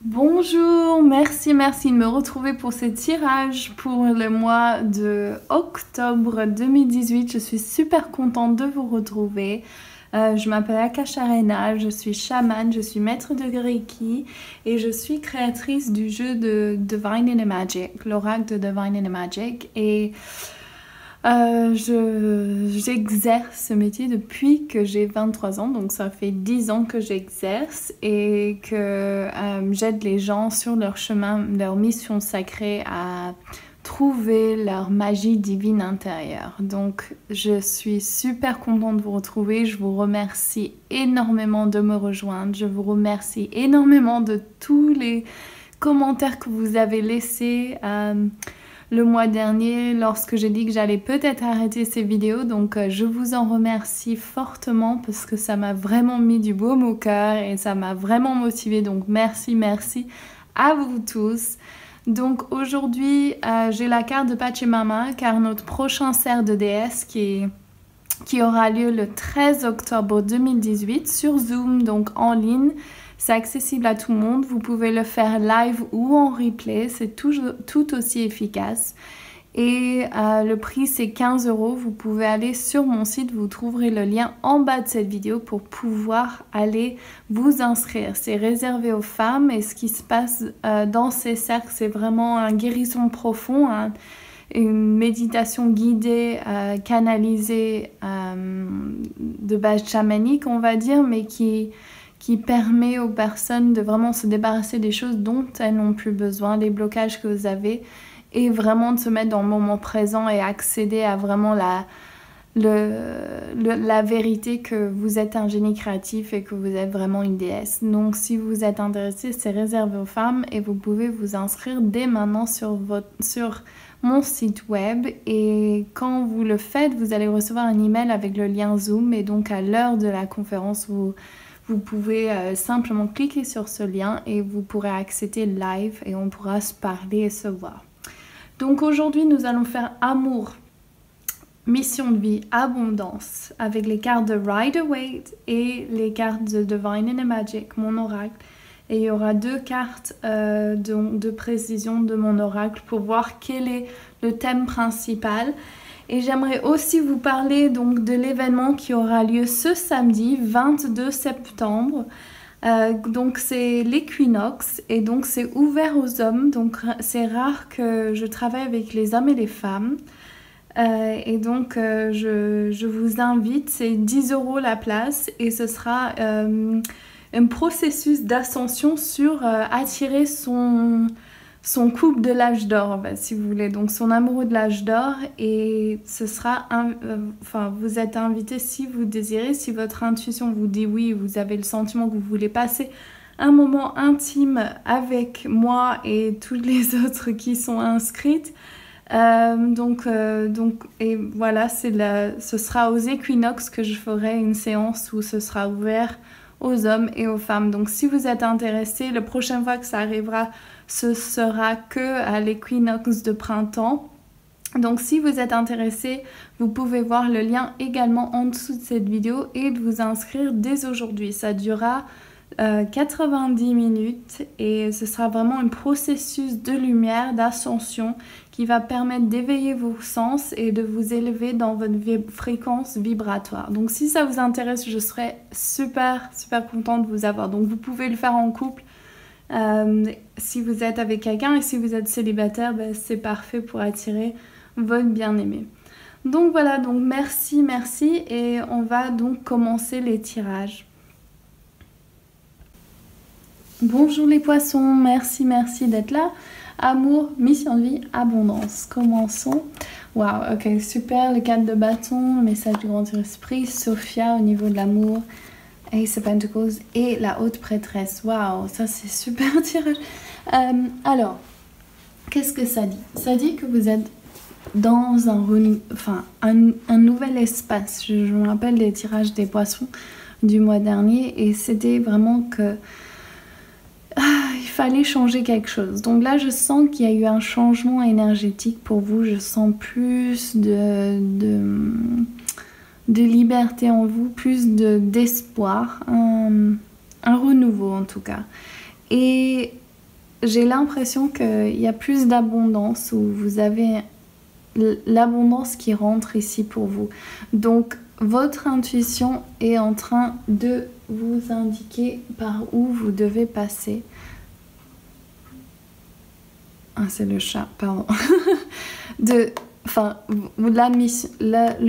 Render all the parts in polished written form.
Bonjour, merci de me retrouver pour ce tirage pour le mois de octobre 2018. Je suis super contente de vous retrouver. Je m'appelle Akash Arena, je suis chamane, je suis maître de Reiki et je suis créatrice du jeu de Divine in a Magic, l'oracle de Divine in a Magic. Et j'exerce ce métier depuis que j'ai 23 ans, donc ça fait 10 ans que j'exerce et que j'aide les gens sur leur chemin, leur mission sacrée à trouver leur magie divine intérieure. Donc je suis super contente de vous retrouver, je vous remercie énormément de me rejoindre, je vous remercie énormément de tous les commentaires que vous avez laissés le mois dernier lorsque j'ai dit que j'allais peut-être arrêter ces vidéos, donc je vous en remercie fortement parce que ça m'a vraiment mis du baume au cœur et ça m'a vraiment motivée, donc merci à vous tous. Donc aujourd'hui j'ai la carte de Pachamama car notre prochain cercle de déesse qui aura lieu le 13 octobre 2018 sur Zoom, donc en ligne. C'est accessible à tout le monde, vous pouvez le faire live ou en replay, c'est tout aussi efficace. Et le prix c'est 15 €, vous pouvez aller sur mon site, vous trouverez le lien en bas de cette vidéo pour pouvoir aller vous inscrire. C'est réservé aux femmes et ce qui se passe dans ces cercles, c'est vraiment une guérison profonde, une méditation guidée, canalisée de base chamanique on va dire, mais qui permet aux personnes de vraiment se débarrasser des choses dont elles n'ont plus besoin, les blocages que vous avez, et vraiment de se mettre dans le moment présent et accéder à vraiment la vérité que vous êtes un génie créatif et que vous êtes vraiment une déesse. Donc si vous êtes intéressé, c'est réservé aux femmes et vous pouvez vous inscrire dès maintenant sur mon site web, et quand vous le faites, vous allez recevoir un email avec le lien Zoom, et donc à l'heure de la conférence, vous pouvez simplement cliquer sur ce lien et vous pourrez accéder live et on pourra se parler et se voir. Donc aujourd'hui, nous allons faire amour, mission de vie, abondance avec les cartes de Rider-Waite et les cartes de Divine in a Magic, mon oracle. Et il y aura deux cartes de précision de mon oracle pour voir quel est le thème principal. Et j'aimerais aussi vous parler donc de l'événement qui aura lieu ce samedi 22 septembre. Donc c'est l'équinoxe et donc c'est ouvert aux hommes. Donc c'est rare que je travaille avec les hommes et les femmes. Et donc je vous invite, c'est 10 € la place et ce sera un processus d'ascension sur attirer son couple de l'âge d'or, si vous voulez, donc son amoureux de l'âge d'or, et ce sera, vous êtes invité si vous désirez, si votre intuition vous dit oui, vous avez le sentiment que vous voulez passer un moment intime avec moi et toutes les autres qui sont inscrites. Et voilà, ce sera aux équinoxes que je ferai une séance où ce sera ouvert aux hommes et aux femmes. Donc si vous êtes intéressés, la prochaine fois que ça arrivera, ce sera que à l'équinoxe de printemps. Donc si vous êtes intéressé, vous pouvez voir le lien également en dessous de cette vidéo et de vous inscrire dès aujourd'hui. Ça durera 90 minutes et ce sera vraiment un processus de lumière, d'ascension qui va permettre d'éveiller vos sens et de vous élever dans votre fréquence vibratoire. Donc si ça vous intéresse, je serais super contente de vous avoir. Donc vous pouvez le faire en couple si vous êtes avec quelqu'un, et si vous êtes célibataire, c'est parfait pour attirer votre bien-aimé. Donc voilà, donc merci et on va donc commencer les tirages. Bonjour les poissons, merci d'être là. Amour, mission de vie, abondance. Commençons. Waouh, ok, super. Les 4 de bâton, le message du grand esprit, Sophia au niveau de l'amour, Ace of Pentacles et la haute prêtresse. Waouh, ça c'est super tirage. Alors, qu'est-ce que ça dit? Ça dit que vous êtes dans un nouvel espace. Je me rappelle des tirages des poissons du mois dernier et c'était vraiment que il fallait changer quelque chose. Donc là, je sens qu'il y a eu un changement énergétique pour vous. Je sens plus de liberté en vous, plus d'espoir, un renouveau en tout cas. Et j'ai l'impression qu'il y a plus d'abondance, où vous avez l'abondance qui rentre ici pour vous. Donc votre intuition est en train de vous indiquer par où vous devez passer. Ah, c'est le chat, pardon. Le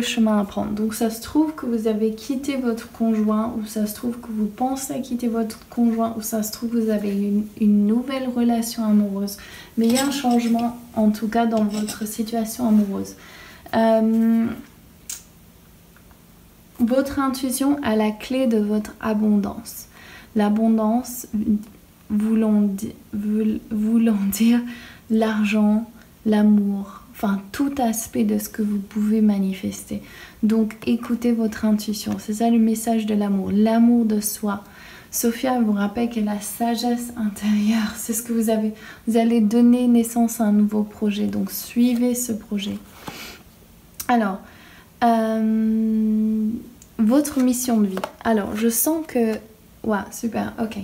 chemin à prendre. Donc ça se trouve que vous avez quitté votre conjoint, ou ça se trouve que vous pensez quitter votre conjoint, ou ça se trouve que vous avez une nouvelle relation amoureuse. Mais il y a un changement, en tout cas, dans votre situation amoureuse. Votre intuition a la clé de votre abondance. L'abondance voulant dire l'argent, l'amour, enfin tout aspect de ce que vous pouvez manifester. Donc écoutez votre intuition, c'est ça le message de l'amour, l'amour de soi. Sophia vous rappelle que la sagesse intérieure, c'est ce que vous avez. Vous allez donner naissance à un nouveau projet, donc suivez ce projet. Alors, votre mission de vie. Alors, je sens que... Ouais, super, ok.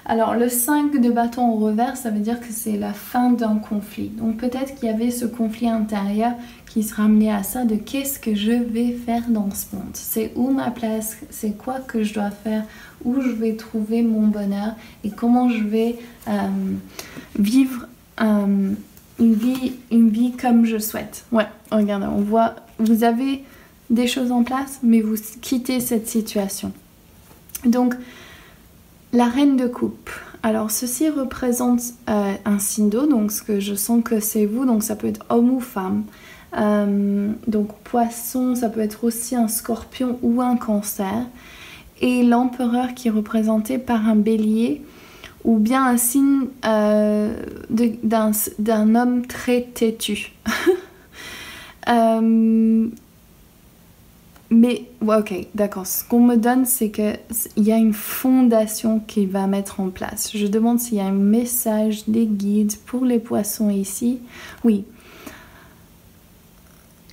Alors, le 5 de bâton au revers, ça veut dire que c'est la fin d'un conflit. Donc, peut-être qu'il y avait ce conflit intérieur qui se ramenait à ça de qu'est-ce que je vais faire dans ce monde? C'est où ma place? C'est quoi que je dois faire? Où je vais trouver mon bonheur? Et comment je vais vivre une vie comme je souhaite? Ouais, regardez, on voit, vous avez des choses en place, mais vous quittez cette situation. Donc, la reine de coupe. Alors, ceci représente un signe d'eau, donc ce que je sens que c'est vous, donc ça peut être homme ou femme. Donc, poisson, ça peut être aussi un scorpion ou un cancer. Et l'empereur qui est représenté par un bélier, ou bien un signe d'un homme très têtu. Mais, ouais, ok, d'accord. Ce qu'on me donne, c'est qu'il y a une fondation qui va mettre en place. Je demande s'il y a un message des guides pour les poissons ici. Oui.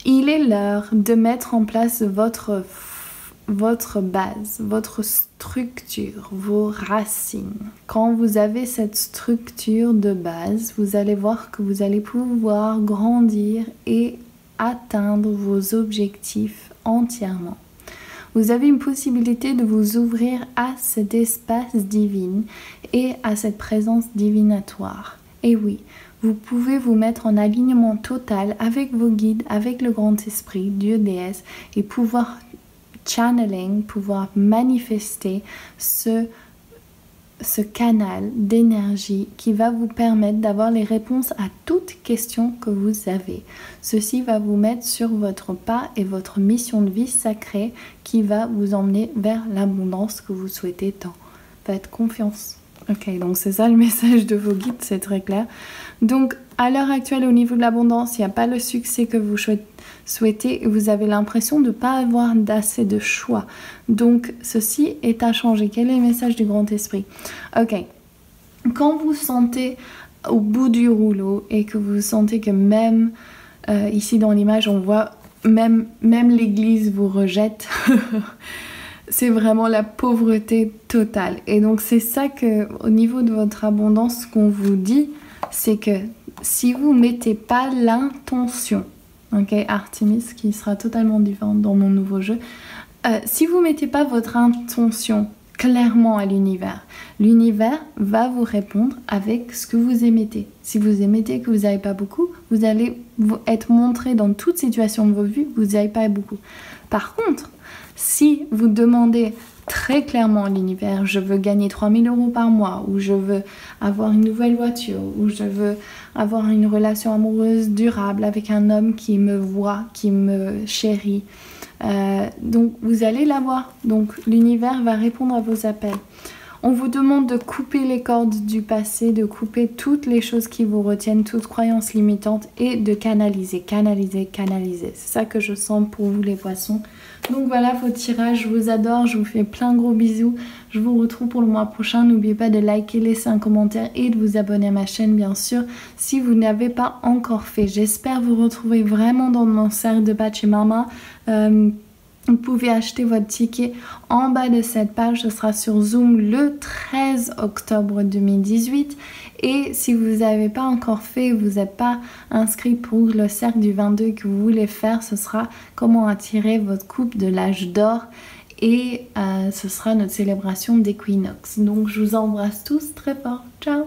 Il est l'heure de mettre en place votre base, votre structure, vos racines. Quand vous avez cette structure de base, vous allez voir que vous allez pouvoir grandir et atteindre vos objectifs entièrement. Vous avez une possibilité de vous ouvrir à cet espace divin et à cette présence divinatoire. Et oui, vous pouvez vous mettre en alignement total avec vos guides, avec le grand esprit, Dieu, déesse, et pouvoir channeling, pouvoir manifester ce canal d'énergie qui va vous permettre d'avoir les réponses à toutes questions que vous avez. Ceci va vous mettre sur votre pas et votre mission de vie sacrée qui va vous emmener vers l'abondance que vous souhaitez tant. Faites confiance. Ok, donc c'est ça le message de vos guides, c'est très clair. Donc, à l'heure actuelle, au niveau de l'abondance, il n'y a pas le succès que vous souhaitez et vous avez l'impression de ne pas avoir assez de choix. Donc, ceci est à changer. Quel est le message du grand esprit? Ok, quand vous sentez au bout du rouleau et que vous sentez que même, ici dans l'image, on voit même l'église vous rejette, c'est vraiment la pauvreté totale. Et donc, c'est ça que, au niveau de votre abondance, ce qu'on vous dit, c'est que si vous ne mettez pas l'intention, ok, Artemis qui sera totalement différente dans mon nouveau jeu, si vous ne mettez pas votre intention clairement à l'univers, l'univers va vous répondre avec ce que vous émettez. Si vous émettez que vous n'avez pas beaucoup, vous allez être montré dans toute situation de vos vies, vous n'avez pas beaucoup. Par contre, si vous demandez très clairement à l'univers, je veux gagner 3000 € par mois, ou je veux avoir une nouvelle voiture, ou je veux avoir une relation amoureuse durable avec un homme qui me voit, qui me chérit. Donc vous allez l'avoir. Donc l'univers va répondre à vos appels. On vous demande de couper les cordes du passé, de couper toutes les choses qui vous retiennent, toutes croyances limitantes et de canaliser, canaliser, canaliser. C'est ça que je sens pour vous les poissons. Donc voilà vos tirages, je vous adore, je vous fais plein de gros bisous. Je vous retrouve pour le mois prochain. N'oubliez pas de liker, laisser un commentaire et de vous abonner à ma chaîne bien sûr si vous n'avez pas encore fait. J'espère vous retrouver vraiment dans mon cercle de Pachamama. Vous pouvez acheter votre ticket en bas de cette page, ce sera sur Zoom le 13 octobre 2018. Et si vous n'avez pas encore fait, vous n'êtes pas inscrit pour le cercle du 22 que vous voulez faire, ce sera comment attirer votre couple de l'âge d'or. Et ce sera notre célébration d'équinoxe. Donc je vous embrasse tous très fort. Ciao!